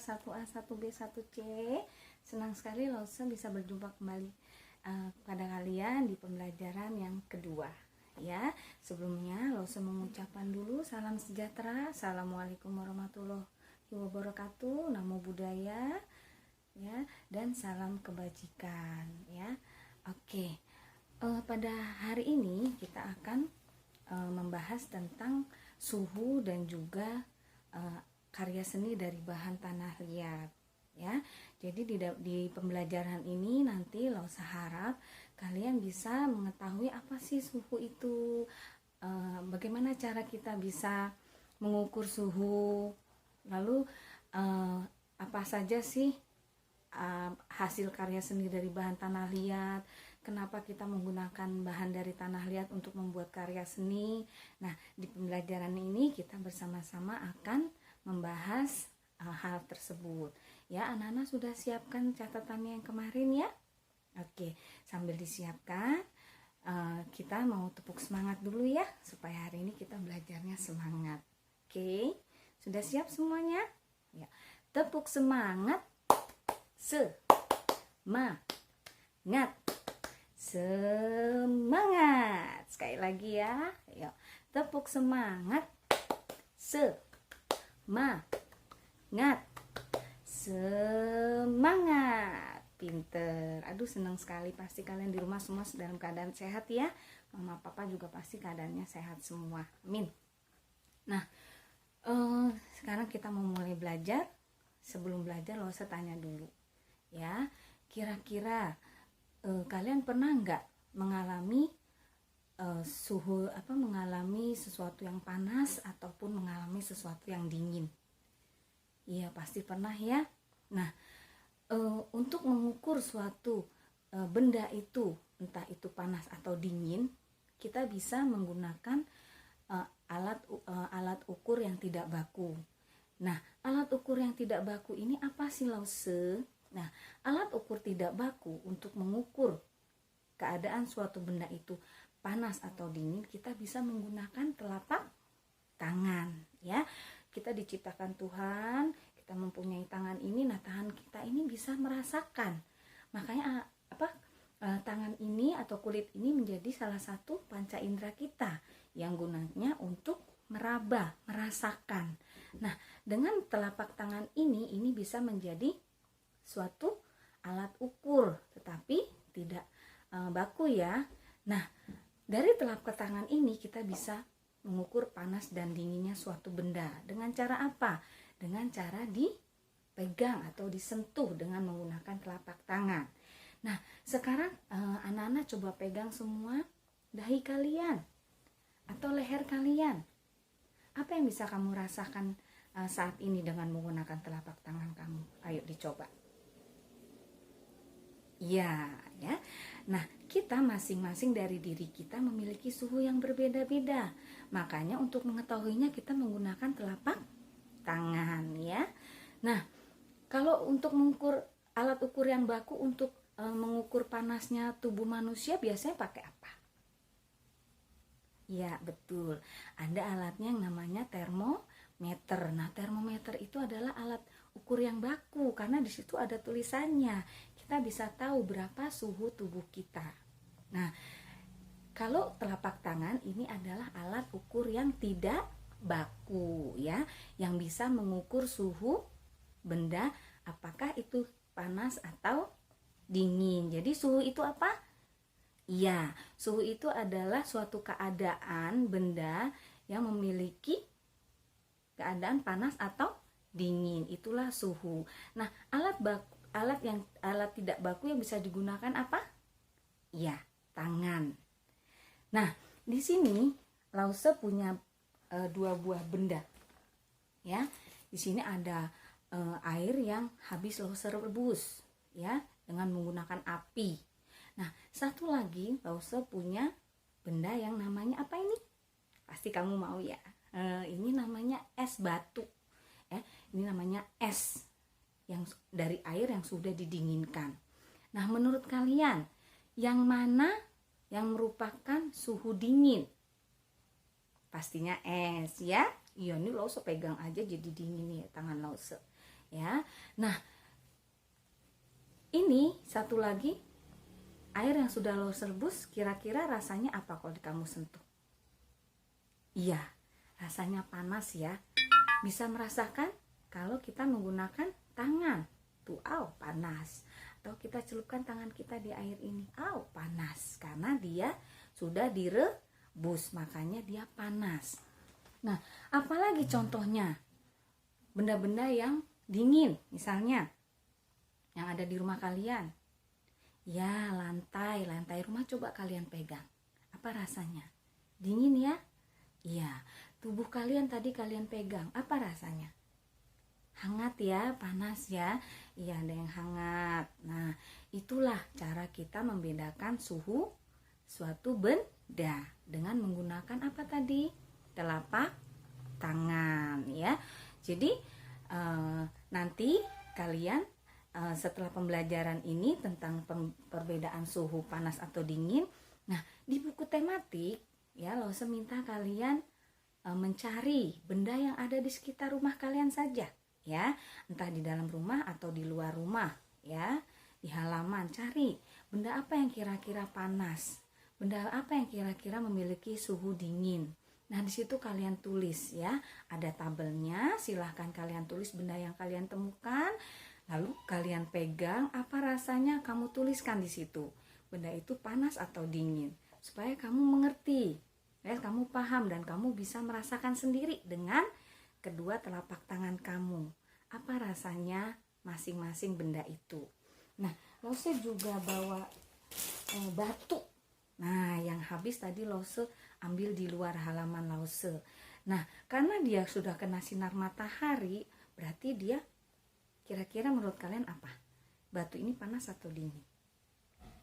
kelas 1A, 1B, 1C. Senang sekali Lause bisa berjumpa kembali pada kalian di pembelajaran yang kedua. Ya, sebelumnya Lause mengucapkan dulu salam sejahtera. Assalamualaikum warahmatullahi wabarakatuh. Namo Buddhaya. Ya, dan salam kebajikan. Ya, oke. Pada hari ini kita akan membahas tentang suhu dan juga karya seni dari bahan tanah liat. Ya, jadi di pembelajaran ini nanti Lause harap kalian bisa mengetahui apa sih suhu itu, bagaimana cara kita bisa mengukur suhu, lalu apa saja sih hasil karya seni dari bahan tanah liat, kenapa kita menggunakan bahan dari tanah liat untuk membuat karya seni. Nah, di pembelajaran ini kita bersama-sama akan membahas hal tersebut. Ya, anak-anak sudah siapkan catatannya yang kemarin ya? Oke, sambil disiapkan, kita mau tepuk semangat dulu ya, supaya hari ini kita belajarnya semangat. Oke, sudah siap semuanya? Ya, tepuk semangat. Semangat. Semangat. Sekali lagi ya. Yuk, tepuk semangat. Semangat. Semangat. Pinter. Aduh, senang sekali. Pasti kalian di rumah semua dalam keadaan sehat ya. Mama papa juga pasti keadaannya sehat semua. Amin. Nah, sekarang kita mau mulai belajar. Sebelum belajar Lause tanya dulu ya, kira-kira kalian pernah nggak mengalami mengalami sesuatu yang panas ataupun mengalami sesuatu yang dingin? Iya, pasti pernah ya. Nah, untuk mengukur suatu benda itu, entah itu panas atau dingin, kita bisa menggunakan alat ukur yang tidak baku. Nah, alat ukur yang tidak baku ini apa sih Lause? Nah, alat ukur tidak baku untuk mengukur keadaan suatu benda itu panas atau dingin, kita bisa menggunakan telapak tangan ya. Kita diciptakan Tuhan, kita mempunyai tangan ini. Nah, tangan kita ini bisa merasakan. Makanya tangan ini atau kulit ini menjadi salah satu panca indera kita yang gunanya untuk meraba, merasakan. Nah, dengan telapak tangan ini bisa menjadi suatu alat ukur, tetapi tidak baku ya. Nah, dari telapak tangan ini kita bisa mengukur panas dan dinginnya suatu benda. Dengan cara apa? Dengan cara dipegang atau disentuh dengan menggunakan telapak tangan. Nah, sekarang anak-anak coba pegang semua dahi kalian atau leher kalian. Apa yang bisa kamu rasakan saat ini dengan menggunakan telapak tangan kamu? Ayo dicoba. Ya. Nah, kita masing-masing dari diri kita memiliki suhu yang berbeda-beda. Makanya untuk mengetahuinya kita menggunakan telapak tangan ya. Nah, kalau untuk mengukur alat ukur yang baku untuk mengukur panasnya tubuh manusia biasanya pakai apa? Ya, betul. Ada alatnya yang namanya termometer. Nah, termometer itu adalah alat ukur yang baku karena di situ ada tulisannya. Kita bisa tahu berapa suhu tubuh kita. Nah, kalau telapak tangan ini adalah alat ukur yang tidak baku ya, yang bisa mengukur suhu benda apakah itu panas atau dingin. Jadi suhu itu apa? Iya, suhu itu adalah suatu keadaan benda yang memiliki keadaan panas atau dingin. Itulah suhu. Nah, alat tidak baku yang bisa digunakan apa? Iya, tangan. Nah, di sini Lause punya dua buah benda. Ya, di sini ada air yang habis Lause rebus ya dengan menggunakan api. Nah, satu lagi Lause punya benda yang namanya apa ini? Pasti kamu mau ya. Ini namanya es batu. Ini namanya es yang dari air yang sudah didinginkan. Nah, menurut kalian yang mana yang merupakan suhu dingin? Pastinya es ya. Iya, ini Lause pegang aja jadi dingin ya tangan Lause. ya. Nah, ini satu lagi, air yang sudah lo rebus, kira-kira rasanya apa kalau kamu sentuh? Iya, rasanya panas ya. Bisa merasakan kalau kita menggunakan tangan. Tuh, panas. Atau kita celupkan tangan kita di air ini, panas. Karena dia sudah direbus, makanya dia panas. Nah, apalagi contohnya? Benda-benda yang dingin, misalnya yang ada di rumah kalian. Ya, lantai rumah coba kalian pegang. Apa rasanya? Dingin ya? Iya. Tubuh kalian tadi kalian pegang, apa rasanya? Hangat ya, panas ya. Iya, ada yang hangat. Nah, itulah cara kita membedakan suhu suatu benda dengan menggunakan apa tadi? Telapak tangan ya. Jadi nanti kalian setelah pembelajaran ini tentang perbedaan suhu panas atau dingin, nah di buku tematik ya Lause minta kalian mencari benda yang ada di sekitar rumah kalian saja ya, entah di dalam rumah atau di luar rumah ya, di halaman cari benda apa yang kira-kira panas, benda apa yang kira-kira memiliki suhu dingin. Nah, di situ kalian tulis ya, ada tabelnya, silahkan kalian tulis benda yang kalian temukan, lalu kalian pegang, apa rasanya kamu tuliskan di situ. Benda itu panas atau dingin, supaya kamu mengerti, ya, kamu paham dan kamu bisa merasakan sendiri dengan kedua telapak tangan kamu. Apa rasanya masing-masing benda itu. Nah, Lause juga bawa batu. Nah, yang habis tadi Lause ambil di luar halaman Lause. Nah, karena dia sudah kena sinar matahari, berarti dia kira-kira menurut kalian apa? Batu ini panas atau dingin?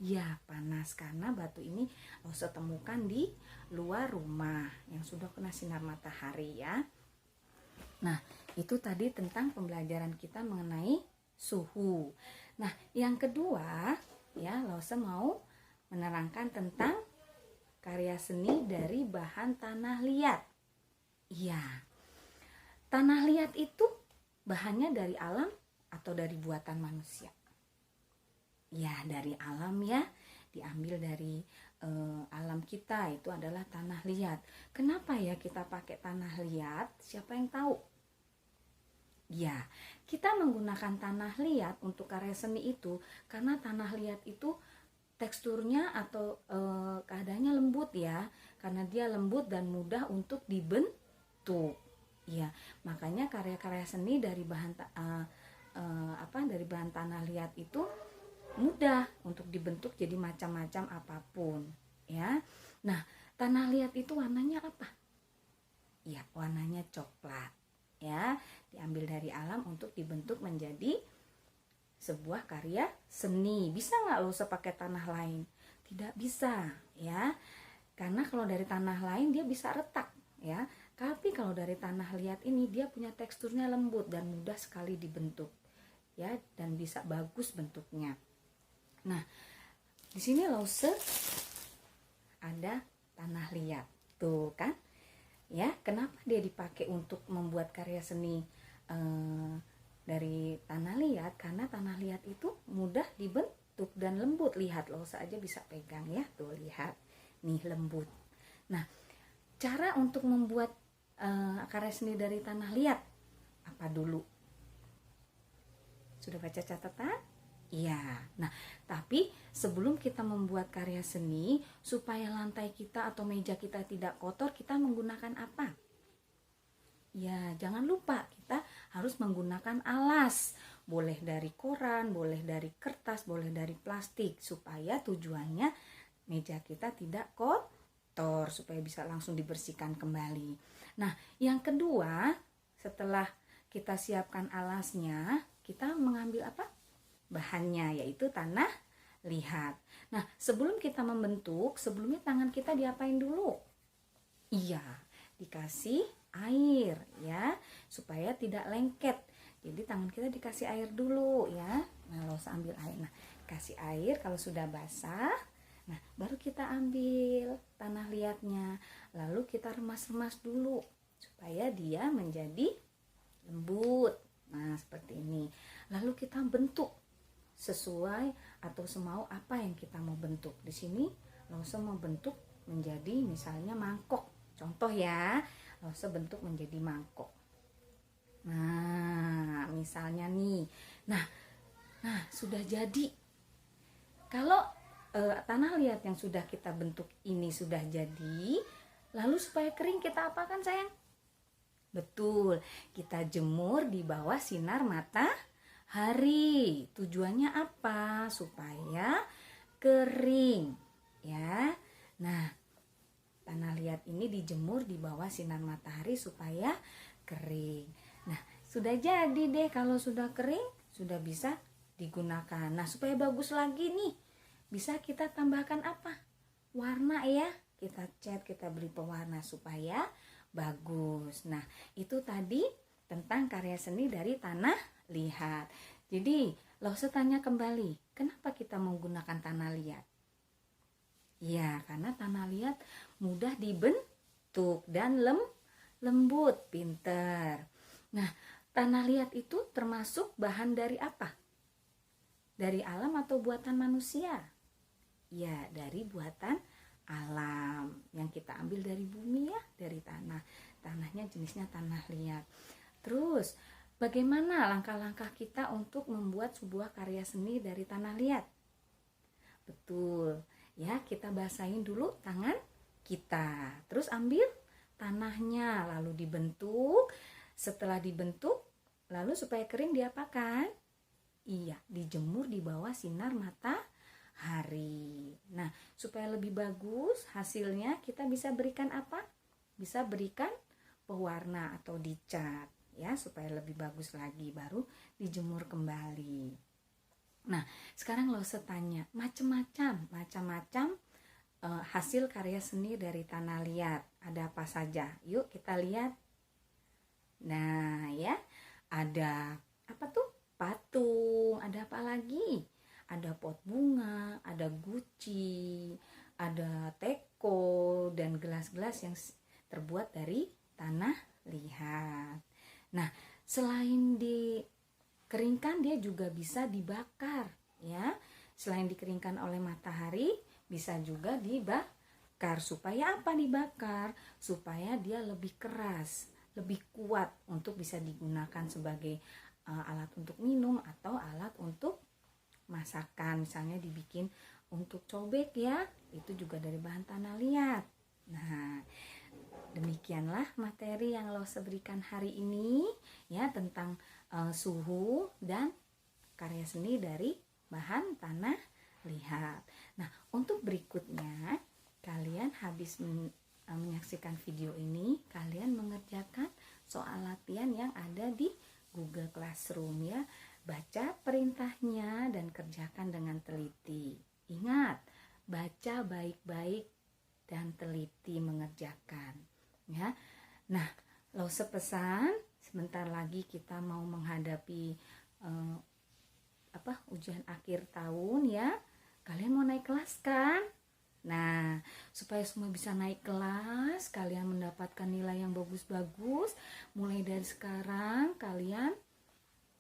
Ya, panas karena batu ini Lause temukan di luar rumah yang sudah kena sinar matahari ya. Nah, itu tadi tentang pembelajaran kita mengenai suhu. Nah, yang kedua ya, Lause mau menerangkan tentang karya seni dari bahan tanah liat. Iya, tanah liat itu bahannya dari alam atau dari buatan manusia? Ya, dari alam ya, diambil dari alam kita, itu adalah tanah liat. Kenapa ya kita pakai tanah liat? Siapa yang tahu? Ya, kita menggunakan tanah liat untuk karya seni itu karena tanah liat itu teksturnya atau keadaannya lembut ya, karena dia lembut dan mudah untuk dibentuk. Ya, makanya karya-karya seni dari bahan dari bahan tanah liat itu mudah untuk dibentuk jadi macam-macam apapun ya. Nah, tanah liat itu warnanya apa? Ya, warnanya coklat ya, diambil dari alam untuk dibentuk menjadi sebuah karya seni. Bisa nggak lo pakai tanah lain? Tidak bisa ya, karena kalau dari tanah lain dia bisa retak ya, tapi kalau dari tanah liat ini dia punya teksturnya lembut dan mudah sekali dibentuk ya, dan bisa bagus bentuknya. Nah, di sini Lause ada tanah liat tuh kan ya. Kenapa dia dipakai untuk membuat karya seni dari tanah liat? Karena tanah liat itu mudah dibentuk dan lembut. Lihat, Lause aja bisa pegang ya, tuh lihat nih, lembut. Nah, cara untuk membuat karya seni dari tanah liat apa dulu? Sudah baca catatan? Iya. Nah, tapi sebelum kita membuat karya seni, supaya lantai kita atau meja kita tidak kotor, kita menggunakan apa? Ya, jangan lupa kita harus menggunakan alas. Boleh dari koran, boleh dari kertas, boleh dari plastik, supaya tujuannya meja kita tidak kotor, supaya bisa langsung dibersihkan kembali. Nah, yang kedua, setelah kita siapkan alasnya, kita mengambil apa? Bahannya, yaitu tanah liat. Nah, sebelum kita membentuk, sebelumnya tangan kita diapain dulu? Iya, dikasih air ya, supaya tidak lengket. Jadi tangan kita dikasih air dulu ya. Nah, Lause ambil air. Nah, kasih air, kalau sudah basah, nah baru kita ambil tanah liatnya. Lalu kita remas-remas dulu supaya dia menjadi lembut Nah, seperti ini. Lalu kita bentuk sesuai atau semau apa yang kita mau bentuk. Di sini Lause mau bentuk menjadi misalnya mangkok. Contoh ya, Lause bentuk menjadi mangkok. Nah, misalnya nih. Nah, sudah jadi. Kalau tanah liat yang sudah kita bentuk ini sudah jadi, lalu supaya kering kita apakan sayang? Betul, kita jemur di bawah sinar matahari. Tujuannya apa? Supaya kering, ya. Nah, tanah liat ini dijemur di bawah sinar matahari supaya kering. Nah, sudah jadi deh. Kalau sudah kering, sudah bisa digunakan. Nah, supaya bagus lagi nih, bisa kita tambahkan apa? Warna ya. Kita cat, kita beri pewarna supaya bagus. Nah, itu tadi tentang karya seni dari tanah liat. Jadi, Lause tanya kembali, kenapa kita menggunakan tanah liat? Ya, karena tanah liat mudah dibentuk dan lembut, pinter. Nah, tanah liat itu termasuk bahan dari apa? Dari alam atau buatan manusia? Ya, dari buatan alam yang kita ambil dari bumi ya, dari tanah. Tanahnya jenisnya tanah liat. Terus, bagaimana langkah-langkah kita untuk membuat sebuah karya seni dari tanah liat? Betul, ya, kita basahin dulu tangan kita. Terus ambil tanahnya, lalu dibentuk. Setelah dibentuk, lalu supaya kering diapakan? Iya, dijemur di bawah sinar matahari. Nah, supaya lebih bagus hasilnya kita bisa berikan apa? Bisa berikan pewarna atau dicat ya, supaya lebih bagus lagi, baru dijemur kembali. Nah, sekarang Lause tanya, macam-macam hasil karya seni dari tanah liat. Ada apa saja? Yuk kita lihat. Nah, ya, ada apa tuh? Patung, ada apa lagi? Ada pot bunga, ada guci, ada teko, dan gelas-gelas yang terbuat dari tanah liat. Nah, selain dikeringkan, dia juga bisa dibakar, ya. Selain dikeringkan oleh matahari, bisa juga dibakar. Supaya apa dibakar? Supaya dia lebih keras, lebih kuat untuk bisa digunakan sebagai alat untuk minum atau alat untuk masakan. Misalnya dibikin untuk cobek ya, itu juga dari bahan tanah liat. Nah, demikianlah materi yang Lause berikan hari ini ya, tentang suhu dan karya seni dari bahan tanah liat. Nah, untuk berikutnya kalian habis menyaksikan video ini, kalian mengerjakan soal latihan yang ada di Google Classroom ya. Baca perintahnya dan kerjakan dengan teliti. Ingat, baca baik-baik dan teliti mengerjakan ya. Nah, Lause pesan sebentar lagi kita mau menghadapi ujian akhir tahun ya. Kalian mau naik kelas kan? Nah, supaya semua bisa naik kelas, kalian mendapatkan nilai yang bagus-bagus, mulai dari sekarang kalian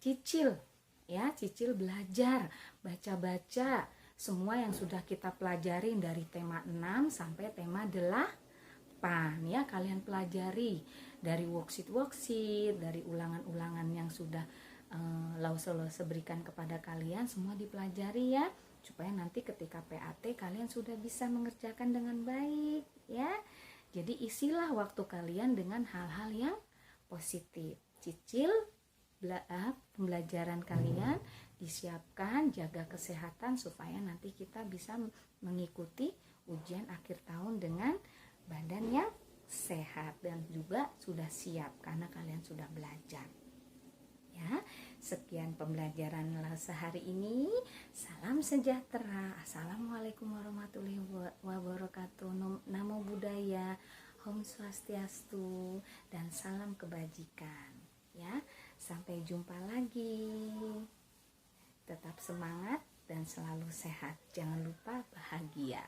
cicil ya, cicil belajar, baca-baca semua yang sudah kita pelajarin dari tema 6 sampai tema 8 ya. Kalian pelajari dari worksheet, dari ulangan-ulangan yang sudah Lause berikan kepada kalian, semua dipelajari ya, supaya nanti ketika PAT kalian sudah bisa mengerjakan dengan baik ya. Jadi isilah waktu kalian dengan hal-hal yang positif. Cicil pembelajaran kalian, disiapkan, jaga kesehatan supaya nanti kita bisa mengikuti ujian akhir tahun dengan badan yang sehat dan juga sudah siap karena kalian sudah belajar. Ya, sekian pembelajaran Lause hari ini. Salam sejahtera. Assalamualaikum warahmatullahi wabarakatuh. Namo Buddhaya, Om Swastiastu, dan salam kebajikan. Ya, sampai jumpa lagi. Tetap semangat dan selalu sehat. Jangan lupa bahagia.